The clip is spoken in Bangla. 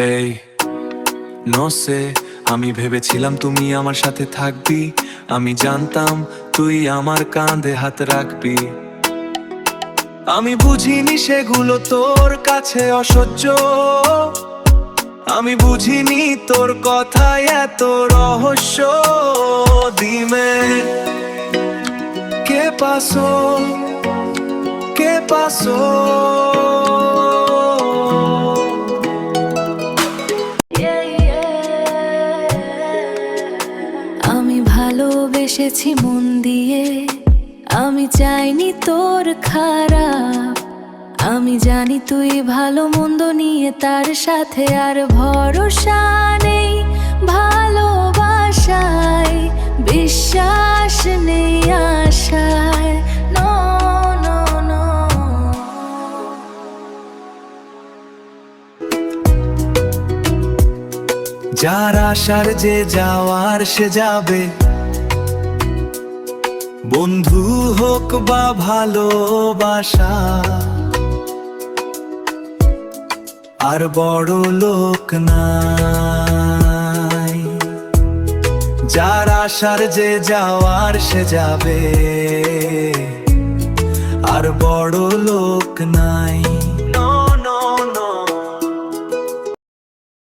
এই নসে আমি ভেবেছিলাম তুমি আমার সাথে থাকবি, আমি জানতাম তুই আমার কাঁধে হাত রাখবি। আমি বুঝিনি সেগুলো তোর কাছে অসহ্য, আমি বুঝিনি তোর কথায় এত রহস্য। দিমে কে পাসো, কে পাসো। আমি ভালোবেসেছি মন দিয়ে, আমি চাইনি তোর খারাপ। আমি জানি তুই ভালো মন্দ নিয়ে তার সাথে আর ভরসা নেই। ভালোবাসায় বিশ্বাস নেই, আশায় নো নো নো। যার আসার যে যাওয়ার সে যাবে, বন্ধু হোক বা ভালোবাসা। আর বড় লোক নাই, যার আসার যে যাওয়ার সে যাবে, আর বড় লোক নাই।